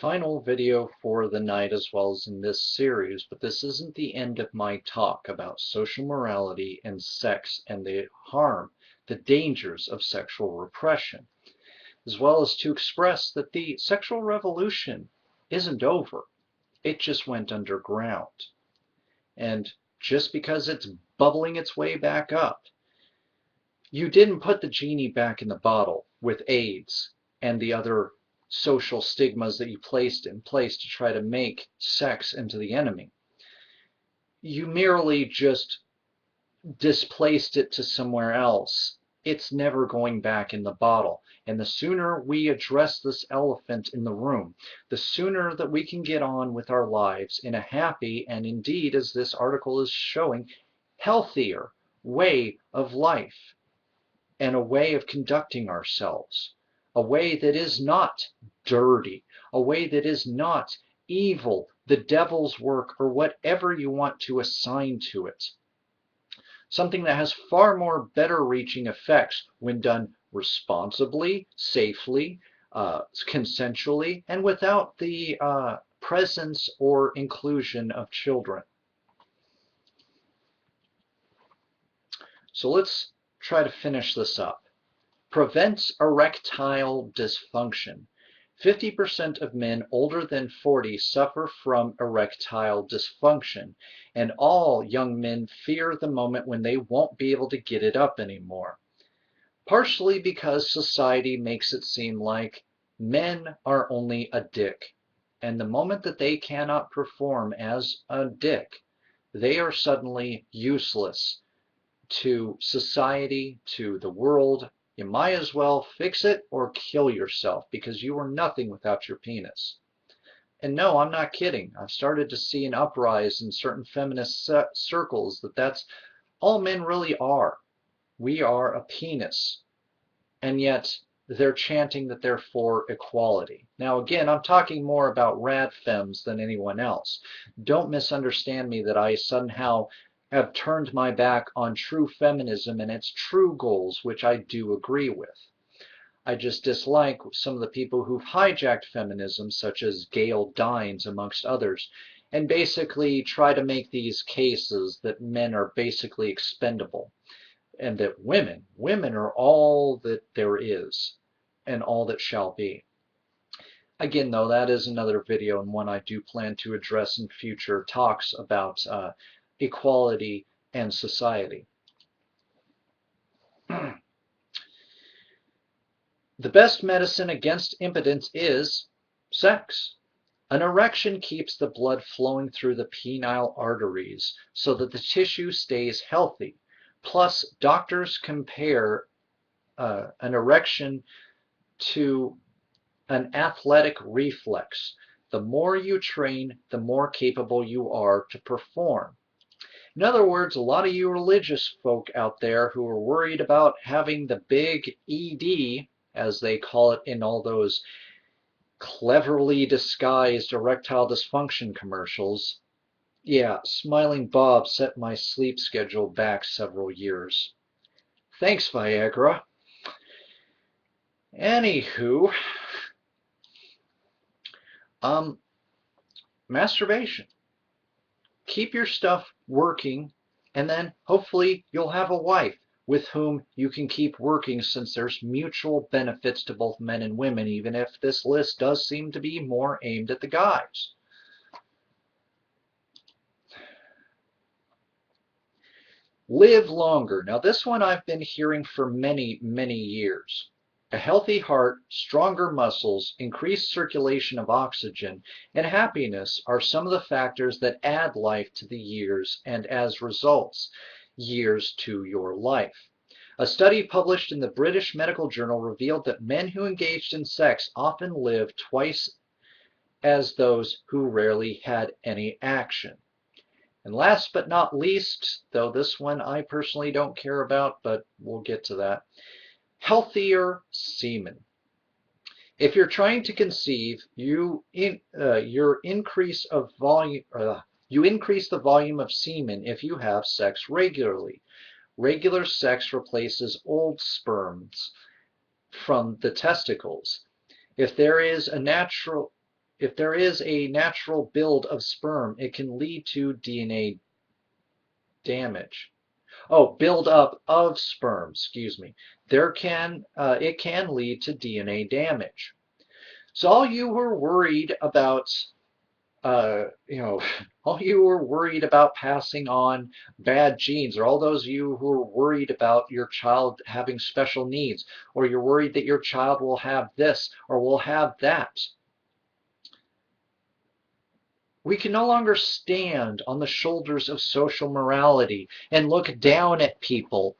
Final video for the night as well as in this series, but this isn't the end of my talk about social morality and sex and the harm, the dangers of sexual repression, as well as to express that the sexual revolution isn't over. It just went underground. And just because it's bubbling its way back up, you didn't put the genie back in the bottle with AIDS and the other social stigmas that you placed in place to try to make sex into the enemy. You merely just displaced it to somewhere else. It's never going back in the bottle. And the sooner we address this elephant in the room, the sooner that we can get on with our lives in a happy and indeed, as this article is showing, healthier way of life and a way of conducting ourselves, a way that is not dirty, a way that is not evil, the devil's work, or whatever you want to assign to it. Something that has far more better reaching effects when done responsibly, safely, consensually, and without the presence or inclusion of children. So let's try to finish this up. Prevents erectile dysfunction. 50% of men older than 40 suffer from erectile dysfunction, and all young men fear the moment when they won't be able to get it up anymore. Partially because society makes it seem like men are only a dick, and the moment that they cannot perform as a dick, they are suddenly useless to society, to the world. You might as well fix it or kill yourself because you are nothing without your penis. And no, I'm not kidding. I've started to see an uprise in certain feminist circles that that's all men really are. We are a penis. And yet they're chanting that they're for equality. Now again, I'm talking more about rad femmes than anyone else. Don't misunderstand me that I somehow have turned my back on true feminism and its true goals, which I do agree with. I just dislike some of the people who've hijacked feminism, such as Gail Dines, amongst others, and basically try to make these cases that men are basically expendable, and that women are all that there is, and all that shall be. Again, though, that is another video and one I do plan to address in future talks about equality and society. The best medicine against impotence is sex. An erection keeps the blood flowing through the penile arteries so that the tissue stays healthy. Plus, doctors compare an erection to an athletic reflex. The more you train, the more capable you are to perform. In other words, a lot of you religious folk out there who are worried about having the big ED, as they call it in all those cleverly disguised erectile dysfunction commercials. Yeah, Smiling Bob set my sleep schedule back several years. Thanks, Viagra. Anywho, masturbation. Keep your stuff working, and then hopefully you'll have a wife with whom you can keep working, since there's mutual benefits to both men and women, even if this list does seem to be more aimed at the guys. Live longer. Now this one I've been hearing for many, many years. A healthy heart, stronger muscles, increased circulation of oxygen, and happiness are some of the factors that add life to the years and, as results, years to your life. A study published in the British Medical Journal revealed that men who engaged in sex often lived twice as those who rarely had any action. And last but not least, though this one I personally don't care about, but we'll get to that, healthier semen. If you're trying to conceive, you increase the volume of semen if you have sex regularly. Regular sex replaces old sperms from the testicles. If there is a natural if there is a natural build of sperm, it can lead to DNA damage. Oh, build up of sperm, excuse me. It can lead to DNA damage. So all you were worried about, you know, all you were worried about passing on bad genes, or all those of you who are worried about your child having special needs, or you're worried that your child will have this or will have that. We can no longer stand on the shoulders of social morality and look down at people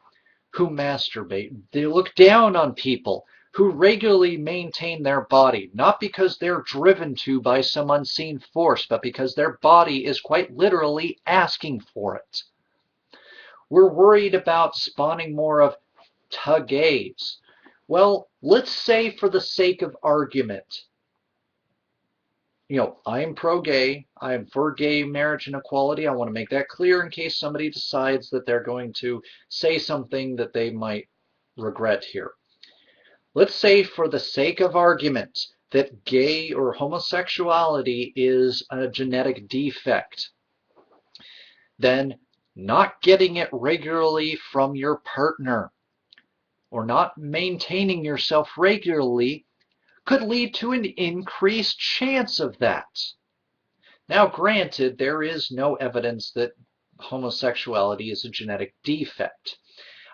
who masturbate. They look down on people who regularly maintain their body, not because they're driven to by some unseen force, but because their body is quite literally asking for it. We're worried about spawning more of gays. Well, let's say for the sake of argument, I'm pro-gay. I'm for gay marriage and equality. I want to make that clear in case somebody decides that they're going to say something that they might regret here. Let's say for the sake of argument that gay or homosexuality is a genetic defect. Then not getting it regularly from your partner or not maintaining yourself regularly could lead to an increased chance of that. Now, granted, there is no evidence that homosexuality is a genetic defect.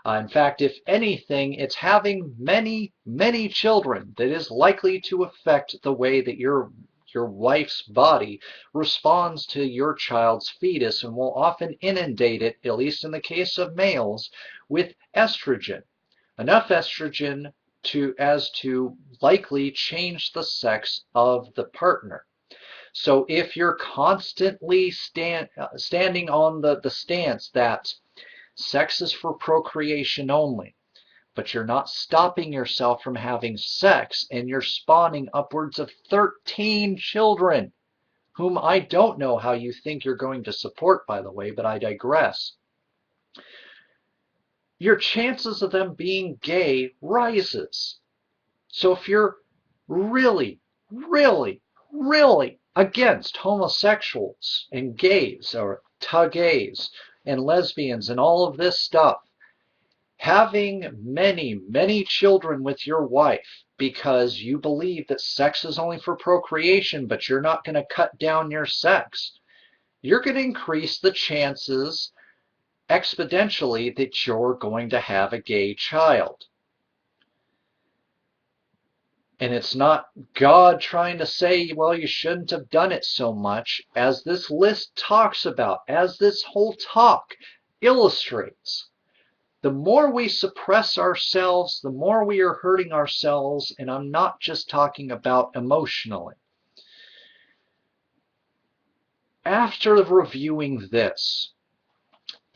In fact, if anything, it's having many, many children that is likely to affect the way that your wife's body responds to your child's fetus and will often inundate it, at least in the case of males, with estrogen. Enough estrogen as to likely change the sex of the partner. So if you're constantly standing on the stance that sex is for procreation only, but you're not stopping yourself from having sex, and you're spawning upwards of 13 children, whom I don't know how you think you're going to support, by the way, but I digress. Your chances of them being gay rises. So if you're really, really, really against homosexuals and gays or gays and lesbians and all of this stuff, having many, many children with your wife because you believe that sex is only for procreation, but you're not going to cut down your sex, you're going to increase the chances exponentially that you're going to have a gay child. And it's not God trying to say, well, you shouldn't have done it so much, as this list talks about, as this whole talk illustrates. The more we suppress ourselves, the more we are hurting ourselves, and I'm not just talking about emotionally. After reviewing this,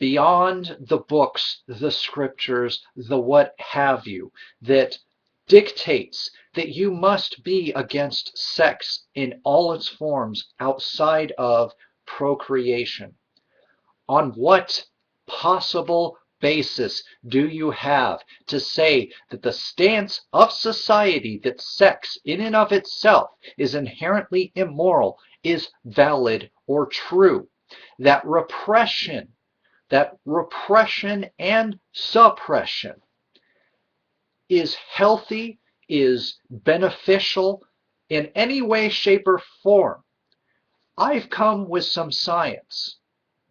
beyond the books, the scriptures, the what have you, that dictates that you must be against sex in all its forms outside of procreation. On what possible basis do you have to say that the stance of society that sex in and of itself is inherently immoral is valid or true? That repression and suppression is healthy, is beneficial in any way, shape, or form. I've come with some science.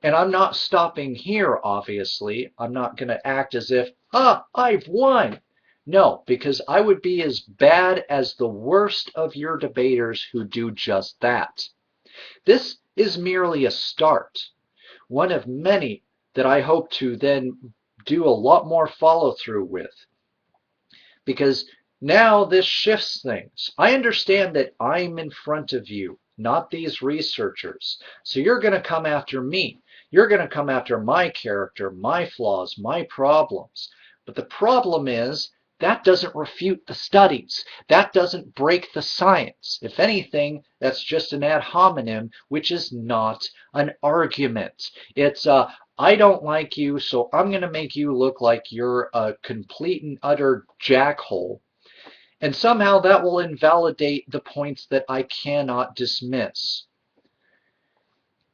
And I'm not stopping here, obviously. I'm not going to act as if, I've won. No, because I would be as bad as the worst of your debaters who do just that. This is merely a start, one of many that I hope to then do a lot more follow-through with. Because now this shifts things. I understand that I'm in front of you, not these researchers. So you're going to come after me. You're going to come after my character, my flaws, my problems. But the problem is that doesn't refute the studies. That doesn't break the science. If anything, that's just an ad hominem, which is not an argument. It's I don't like you, so I'm going to make you look like you're a complete and utter jackhole. And somehow that will invalidate the points that I cannot dismiss.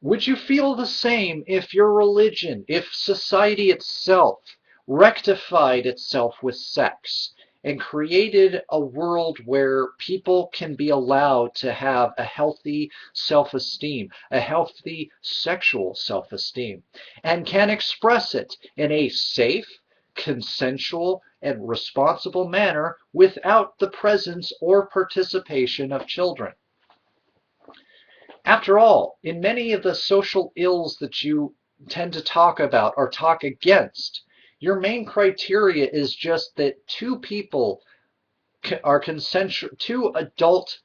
Would you feel the same if your religion, if society itself rectified itself with sex and created a world where people can be allowed to have a healthy self-esteem, a healthy sexual self-esteem, and can express it in a safe, consensual, and responsible manner without the presence or participation of children? After all, in many of the social ills that you tend to talk about or talk against, your main criteria is just that two adult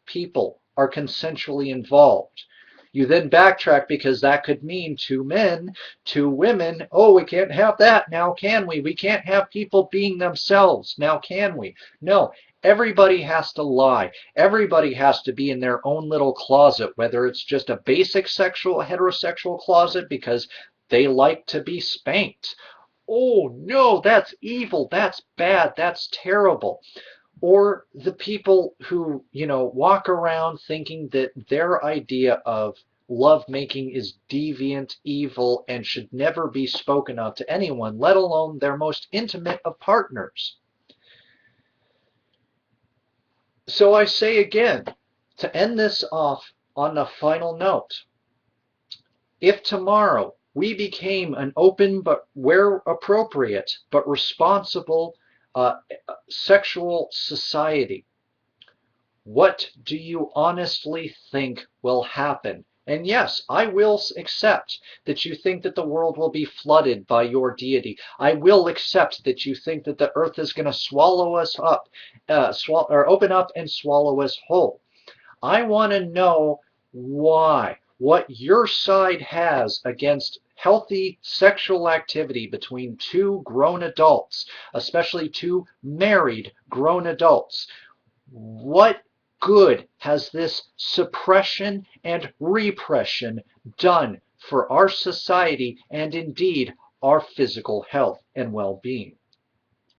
people are consensually involved. You then backtrack because that could mean two men, two women. Oh, we can't have that now, can we? We can't have people being themselves now, can we? No, everybody has to lie. Everybody has to be in their own little closet, whether it's just a basic sexual, heterosexual closet because they like to be spanked. Oh, no, that's evil. That's bad. That's terrible. Or the people who, walk around thinking that their idea of lovemaking is deviant, evil, and should never be spoken of to anyone, let alone their most intimate of partners. So I say again, to end this off on a final note, if tomorrow we became an open but where appropriate but responsible sexual society, what do you honestly think will happen? And yes, I will accept that you think that the world will be flooded by your deity. I will accept that you think that the earth is going to swallow us up, or open up and swallow us whole. I want to know why, what your side has against healthy sexual activity between two grown adults, especially two married grown adults. What good has this suppression and repression done for our society and indeed our physical health and well-being?